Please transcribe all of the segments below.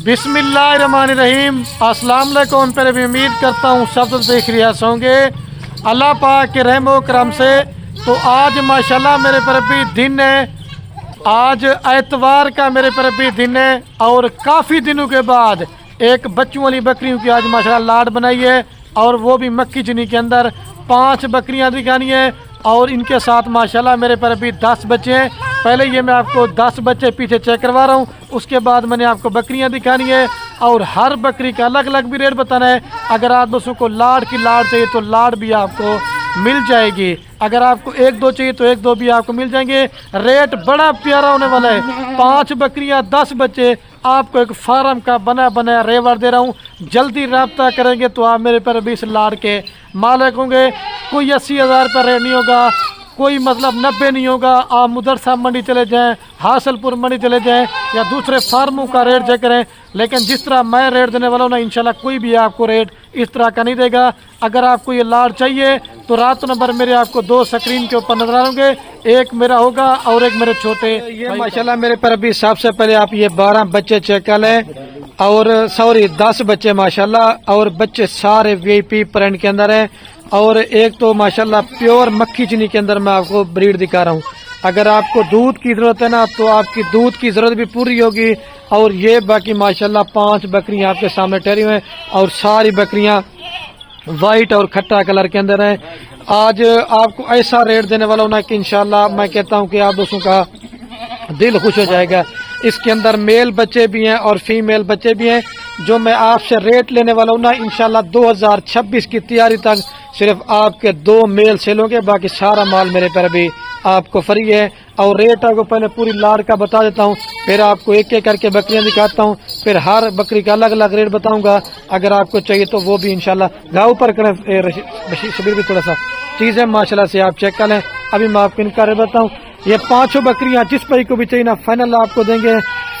बिस्मिल्लाहिर्रहमानिर्रहीम। अस्सलाम वालेकुम। पर भी उम्मीद करता हूँ सब खैरियत होंगे अल्लाह पाक के रहमो करम से। तो आज माशाल्लाह मेरे पर भी दिन है, आज एतवार का मेरे पर भी दिन है और काफ़ी दिनों के बाद एक बच्चों वाली बकरियों की आज माशाल्लाह लाड बनाई है और वो भी मक्की चनी के अंदर 5 बकरियां दिखानी है और इनके साथ माशाल्लाह मेरे पर भी 10 बच्चे हैं। पहले ये मैं आपको 10 बच्चे पीछे चेक करवा रहा हूँ, उसके बाद मैंने आपको बकरियां दिखानी है और हर बकरी का अलग अलग भी रेट बताना है। अगर आप दोस्तों को लाड की लाड चाहिए तो लाड भी आपको मिल जाएगी, अगर आपको 1-2 चाहिए तो 1-2 भी आपको मिल जाएंगे। रेट बड़ा प्यारा होने वाला है। 5 बकरियां 10 बच्चे आपको एक फार्म का बना बनाया रेवर दे रहा हूँ। जल्दी रब्ता करेंगे तो आप मेरे पर 20 लाड के मालिक होंगे। कोई 80,000 रुपये रेट नहीं होगा, कोई मतलब 90 नहीं होगा। आप मुदरसा मंडी चले जाएं, हासिलपुर मंडी चले जाएं या दूसरे फार्मों का रेट चेक करें, लेकिन जिस तरह मैं रेट देने वाला हूँ ना इंशाल्लाह कोई भी आपको रेट इस तरह का नहीं देगा। अगर आपको ये लाड चाहिए तो रात नंबर मेरे आपको 2 स्क्रीन के ऊपर नजर आएंगे, एक मेरा होगा और एक मेरे छोटे। ये माशाल्लाह मेरे पर अभी सबसे पहले आप ये 12 बच्चे चेक कर लें और 10 बच्चे माशाल्लाह, और बच्चे सारे वीआईपी ब्रांड के अंदर हैं और एक तो माशाल्लाह प्योर मक्खी चीनी के अंदर मैं आपको ब्रीड दिखा रहा हूँ। अगर आपको दूध की जरूरत है ना तो आपकी दूध की जरूरत भी पूरी होगी। और ये बाकी माशाल्लाह 5 बकरियां आपके सामने ठहरी हुई हैं और सारी बकरियां वाइट और खट्टा कलर के अंदर हैं। आज आपको ऐसा रेट देने वाला हूं ना कि इंशाल्लाह मैं कहता हूं कि आप दोस्तों का दिल खुश हो जाएगा। इसके अंदर मेल बच्चे भी हैं और फीमेल बच्चे भी हैं। जो मैं आपसे रेट लेने वाला हूं ना इंशाल्लाह 2026 की तैयारी तक सिर्फ आपके 2 मेल सेल होंगे, बाकी सारा माल मेरे पर भी आपको फ्री है। और रेट आपको पहले पूरी लाड का बता देता हूँ, फिर आपको एक एक करके बकरियां दिखाता हूँ, फिर हर बकरी का अलग अलग रेट बताऊंगा। अगर आपको चाहिए तो वो भी इंशाल्लाह गाँव पर करें। शबीर भी थोड़ा सा चीज़ है माशाल्लाह से आप चेक कर लें। अभी मैं आपको इनका रेट बताऊँ। ये 5 बकरियां जिस भाई को भी चाहिए ना फाइनल आपको देंगे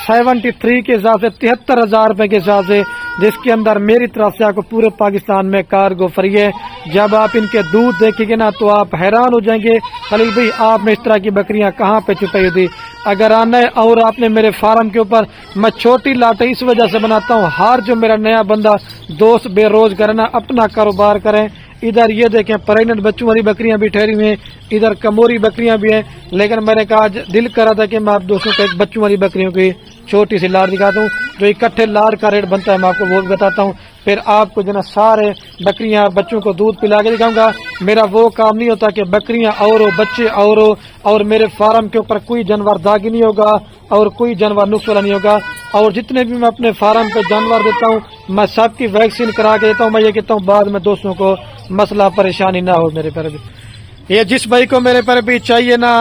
73 के हिसाब से 73,000 रुपए के हिसाब से, जिसके अंदर मेरी तरफ से आपको पूरे पाकिस्तान में कार्गो फ्री है। जब आप इनके दूध देखेंगे ना तो आप हैरान हो जाएंगे, खलील भाई आपने इस तरह की बकरियां कहाँ पे छुपाई हुई थी। अगर आना है और आपने मेरे फार्म के ऊपर, मैं छोटी लाटें इस वजह से बनाता हूँ, हर जो मेरा नया बंदा दोस्त बेरोजगार ना अपना कारोबार करें। इधर ये देखें प्रेग्नेंट बच्चों वाली बकरियां भी ठहरी हुई हैं, इधर कमोरी बकरियां भी हैं, लेकिन मैंने कहा आज दिल करा था कि मैं आप दोस्तों को एक बच्चों वाली बकरियों की छोटी सी लाड़ दिखाता हूँ। जो इकट्ठे लाड़ का रेट बनता है मैं आपको वो भी बताता हूँ। फिर आपको जो ना सारे बकरियां बच्चों को दूध पिला के दिखाऊंगा। मेरा वो काम नहीं होता कि बकरियां और बच्चे और मेरे फार्म के ऊपर कोई जानवर दागी नहीं होगा और कोई जानवर नुक्स वाला नहीं होगा। और जितने भी मैं अपने फार्म पे जानवर देता हूँ मैं सबकी वैक्सीन करा के देता हूँ। मैं ये कहता हूँ बाद में दोस्तों को मसला परेशानी ना हो। मेरे पर भी ये जिस भाई को मेरे पर भी चाहिए ना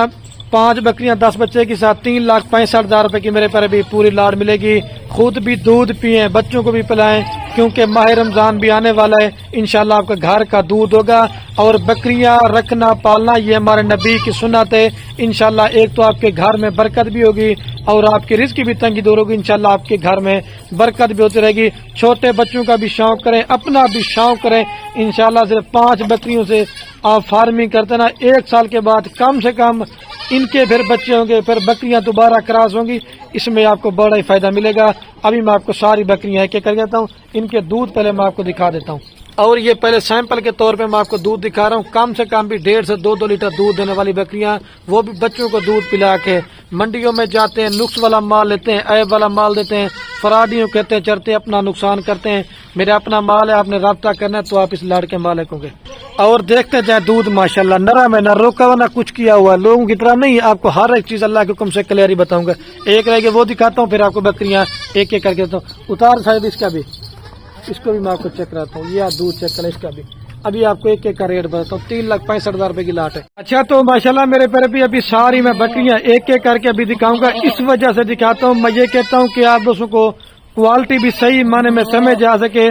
5 बकरियां 10 बच्चे के साथ 3,65,000 रुपए की मेरे पर भी पूरी लाड मिलेगी। खुद भी दूध पिए, बच्चों को भी पिलाएं, क्योंकि माह रमजान भी आने वाला है। इंशाल्लाह आपका घर का दूध होगा। और बकरियां रखना पालना ये हमारे नबी की सुन्नत है। इंशाल्लाह एक तो आपके घर में बरकत भी होगी और आपकी रिस्क की भी तंगी दूर होगी। इंशाल्लाह आपके घर में बरकत भी होती रहेगी। छोटे बच्चों का भी शौक करें, अपना भी शौक करें। इंशाल्लाह सिर्फ 5 बकरियों से आप फार्मिंग करते ना 1 साल के बाद कम से कम इनके फिर बच्चे होंगे, फिर बकरियां दोबारा क्रॉस होंगी, इसमें आपको बड़ा ही फायदा मिलेगा। अभी मैं आपको सारी बकरियां एक एक कर देता हूँ। इनके दूध पहले मैं आपको दिखा देता हूँ और ये पहले सैंपल के तौर पे मैं आपको दूध दिखा रहा हूँ। कम से कम भी 1.5 से 2 लीटर दूध देने वाली बकरियां, वो भी बच्चों को दूध पिला के मंडियों में जाते हैं, नुक्स वाला माल लेते हैं, ऐब वाला माल देते हैं, फराडियों कहते हैं, चढ़ते अपना नुकसान करते हैं। मेरा अपना माल है, आपने रब्ता करना है तो आप इस लाड़ के मालिक होंगे। और देखते जाए दूध माशाल्लाह नरम है, ना रोका हुआ ना कुछ किया हुआ, लोगों की तरह नहीं। आपको हर एक चीज अल्लाह के हुक्म से क्लियर ही बताऊंगा। एक रह के वो दिखाता हूँ, फिर आपको बकरियां एक एक करके देता हूँ। उतार शायद इसका भी, इसको भी मैं आपको चेक कराता हूँ। ये दूध चेक करें इसका भी। अभी आपको एक एक का रेट बताता हूँ। 3,65,000 रुपए की लाट है। अच्छा तो माशाल्लाह मेरे पर भी अभी सारी मैं बकरियां एक एक करके अभी दिखाऊंगा। इस वजह से दिखाता हूँ, मैं ये कहता हूँ कि आप दोस्तों को क्वालिटी भी सही माने में समझ आ सके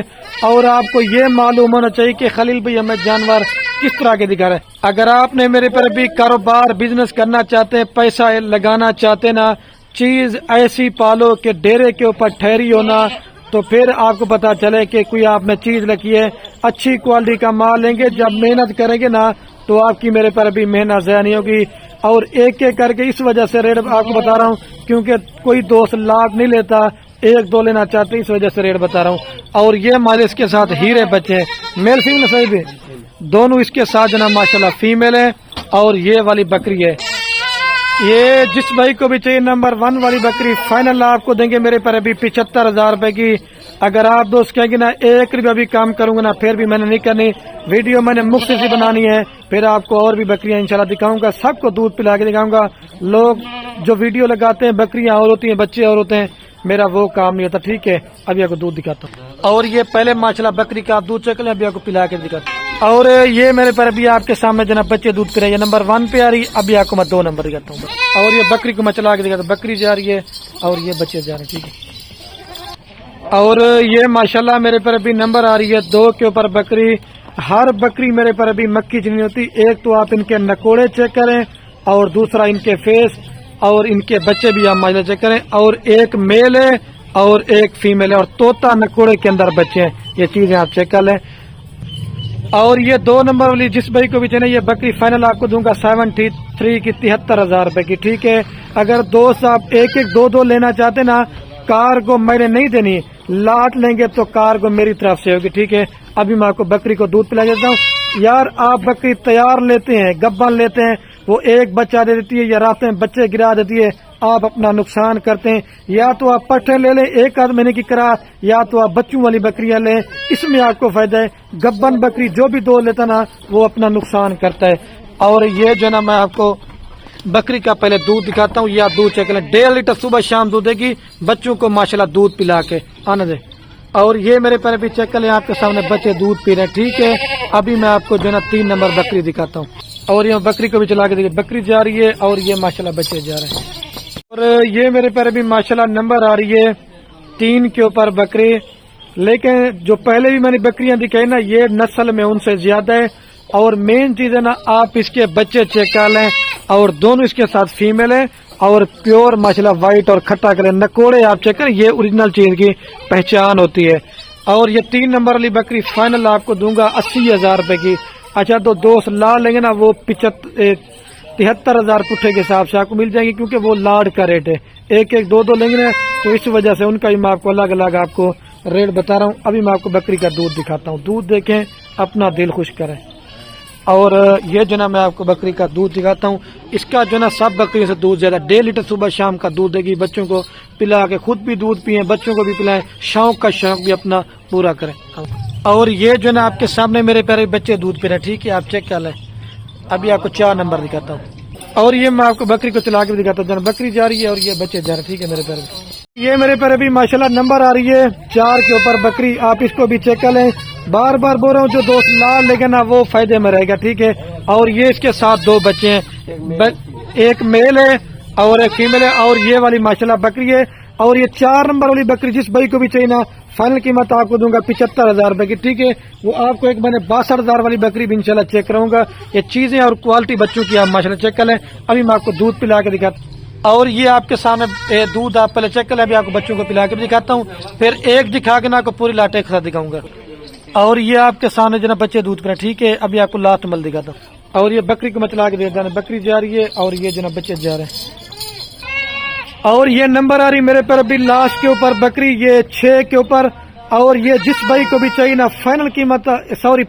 और आपको ये मालूम होना चाहिए कि खलील भाई हमें जानवर किस तरह के दिखा रहे हैं। अगर आपने मेरे पर भी कारोबार बिजनेस करना चाहते हैं, पैसा लगाना चाहते ना, चीज ऐसी पालो कि डेरे के ऊपर ठहरी होना, तो फिर आपको पता चले कि कोई आपने चीज रखी है, अच्छी क्वालिटी का माल लेंगे। जब मेहनत करेंगे ना तो आपकी मेरे पर भी मेहनत ज़ाया नहीं होगी। और एक एक करके इस वजह से रेट आपको बता रहा हूँ क्योंकि कोई दोस्त लाभ नहीं लेता, 1 2 लेना चाहते हैं, इस वजह से रेट बता रहा हूँ। और ये हमारे इसके साथ हीरे बच्चे हैं, मेल फीमेल सही भी दोनों इसके साथ जना माशाल्लाह फीमेल है। और ये वाली बकरी है, ये जिस भाई को भी चाहिए नंबर 1 वाली बकरी फाइनल आपको देंगे मेरे पर अभी 75,000 रुपए की। अगर आप दोस्त कहेंगे ना 1 रुपया भी काम करूंगा ना, फिर भी मैंने नहीं करनी, वीडियो मैंने मुख्तसर सी बनानी है, फिर आपको और भी बकरियां इंशाल्लाह दिखाऊंगा, सबको दूध पिला के दिखाऊंगा। लोग जो वीडियो लगाते हैं बकरियां और होती हैं बच्चे और होते हैं, मेरा वो काम नहीं होता, ठीक है। अभी आपको दूध दिखाता हूँ। और ये पहले माशाल्लाह बकरी का आप दूध चेक लें, अभी आपको पिला के दिखाता हूँ। और ये मेरे पर अभी आपके सामने जना बच्चे दूध पी रहे हैं, नंबर 1 पे आ रही, अभी आपको मैं 2 नंबर दिखाता हूँ। और ये बकरी को मैं चला के दिखाता हूँ, बकरी जा रही है और ये बच्चे जा रहे हैं, ठीक है। और ये माशाल्लाह मेरे पर अभी नंबर आ रही है 2 के ऊपर बकरी। हर बकरी मेरे पर अभी मक्खी नहीं होती। एक तो आप इनके नकोड़े चेक करें और दूसरा इनके फेस और इनके बच्चे भी आप माशाल्लाह चेक करें। और एक मेल है और एक फीमेल है और तोता नकोड़े के अंदर बच्चे हैं, ये चीजें आप चेक कर लें। और ये 2 नंबर वाली जिस भाई को भी चाहिए ये बकरी फाइनल आपको दूंगा 73 की 73,000 रुपए की, ठीक है। अगर दोस्त आप 1 1 2 2 लेना चाहते ना, कार को मैंने नहीं देनी, लाट लेंगे तो कार को मेरी तरफ से होगी, ठीक है। अभी मैं आपको बकरी को दूध पिला देता हूँ। यार आप बकरी तैयार लेते हैं, गब्बन लेते हैं, वो एक बच्चा दे देती है या रात में बच्चे गिरा देती है, आप अपना नुकसान करते हैं। या तो आप पट्टे ले लें 1 आध महीने की करा, या तो आप बच्चों वाली बकरियां लें, इसमें आपको फायदा है। गब्बन बकरी जो भी दो लेता ना वो अपना नुकसान करता है। और ये जो ना मैं आपको बकरी का पहले दूध दिखाता हूँ, या दूध चेक लें, 1.5 लीटर सुबह शाम दूध देगी बच्चों को माशाल्लाह दूध पिला के आने दे। और ये मेरे पर भी चेक करें, आपके सामने बच्चे दूध पी रहे हैं, ठीक है। अभी मैं आपको जो ना 3 नंबर बकरी दिखाता हूँ। और ये बकरी को भी चला के देखिए, बकरी जा रही है और ये माशाल्लाह बच्चे जा रहे हैं। और ये मेरे पर भी माशाल्लाह नंबर आ रही है 3 के ऊपर बकरी। लेकिन जो पहले भी मैंने बकरियां दिखाई ना, ये नस्ल में उनसे ज्यादा है। और मेन चीज है ना, आप इसके बच्चे चेक कर लें और दोनों इसके साथ फीमेल है और प्योर माशाल्लाह व्हाइट और खट्टा करें, नकोड़े आप चेक करें, ये ओरिजिनल चीज की पहचान होती है। और ये 3 नंबर वाली बकरी फाइनल आपको दूंगा 80,000 रुपए की। अच्छा तो दोस्त ला लेंगे ना वो 73,000 पुट्ठे के हिसाब से आपको मिल जाएंगे, क्योंकि वो लाड का रेट है। 1 1 2 2 लेंगे ना, तो इस वजह से उनका ही मैं आपको अलग अलग आपको रेट बता रहा हूँ। अभी मैं आपको बकरी का दूध दिखाता हूँ, दूध देखें अपना दिल खुश करें। और ये जो ना मैं आपको बकरी का दूध दिखाता हूँ, इसका जो ना सब बकरी से दूध ज्यादा, 1.5 लीटर सुबह शाम का दूध देगी, बच्चों को पिला के खुद भी दूध पिए, बच्चों को भी पिलाएं, शौक का शौक भी अपना पूरा करें। और ये जो ना आपके सामने मेरे प्यारे बच्चे दूध पी रहे हैं, ठीक है, आप चेक कर लें। अभी आपको 4 नंबर दिखाता हूँ। और ये मैं आपको बकरी को चला के भी दिखाता हूँ, बकरी जा रही है और ये बच्चे जा रहे हैं, ठीक है मेरे प्यारे। ये मेरे पर अभी माशाल्लाह नंबर आ रही है 4 के ऊपर बकरी, आप इसको भी चेक कर लें। बार बार बोल रहा हूँ, जो दोस्त लाल लेगा ना वो फायदे में रहेगा, ठीक है। और ये इसके साथ 2 बच्चे हैं, एक मेल है और एक फीमेल है। और ये वाली माशाल्लाह बकरी है। और ये 4 नंबर वाली बकरी जिस भाई को भी चाहिए ना, फाइनल कीमत आपको दूंगा 75,000 रुपए की, ठीक है। वो आपको एक मैंने 62,000 वाली बकरी भी इंशाल्लाह चेक कराऊंगा। ये चीजें और क्वालिटी बच्चों की आप माशाल्लाह चेक कर लें। अभी मैं आपको दूध पिला के दिखाता। और ये आपके सामने दूध आप पहले चेक कर लें, अभी आपको बच्चों को पिला के भी दिखाता हूँ, फिर एक दिखा के ना आपको पूरी लाटे के साथ दिखाऊंगा। और ये आपके सामने जो ना बच्चे दूध पी रहे हैं, ठीक है। अभी आपको लास्ट मल दिखाता हूँ। और ये बकरी को मैं चला के देता हूँ, बकरी जा रही है और ये जो ना बच्चे जा रहे हैं। और ये नंबर आ रही मेरे पर अभी लास्ट के ऊपर बकरी, ये 6 के ऊपर। और ये जिस भाई को भी चाहिए ना फाइनल कीमत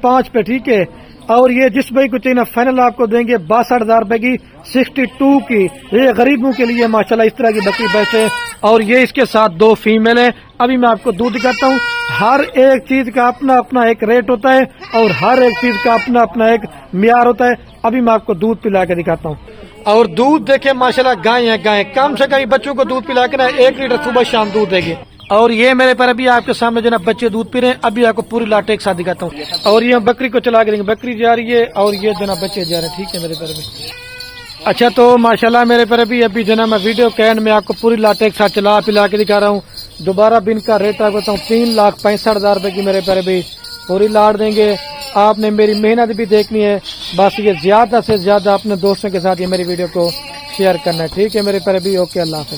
5 पे, ठीक है। और ये जिस भाई को चाहिए ना फाइनल आपको देंगे 62,000 रुपए की, 62 की। ये गरीबों के लिए माशाल्लाह इस तरह की बकरी बैठे। और ये इसके साथ 2 फीमेल है। अभी मैं आपको दूध दिखाता हूँ। हर एक चीज का अपना अपना एक रेट होता है और हर एक चीज का अपना अपना एक मियार होता है। अभी मैं आपको दूध पिला के दिखाता हूँ। और दूध देखे माशाल्लाह गाय है, गाय कम से कम बच्चों को दूध पिला के ना 1 लीटर सुबह शाम दूध देगी। और ये मेरे पर अभी आपके सामने जो ना बच्चे दूध पी रहे हैं, अभी आपको पूरी लाटे एक साथ दिखाता हूँ। और ये बकरी को चला के देंगे, बकरी जा रही है और ये जो ना बच्चे जा रहे हैं, ठीक है मेरे पर अभी। अच्छा तो माशाल्लाह मेरे पर अभी जो ना मैं वीडियो के एंड में आपको पूरी लाटे एक साथ चला पिला के दिखा रहा हूँ। दोबारा बिन का रेट आपको बताऊँ 3,65,000 रुपए की मेरे पर अभी पूरी लाट देंगे। आपने मेरी मेहनत भी देखनी है, बस ये ज्यादा से ज्यादा अपने दोस्तों के साथ ये मेरी वीडियो को शेयर करना है, ठीक है मेरे पर अभी। ओके, अल्लाह हाफ़िज़।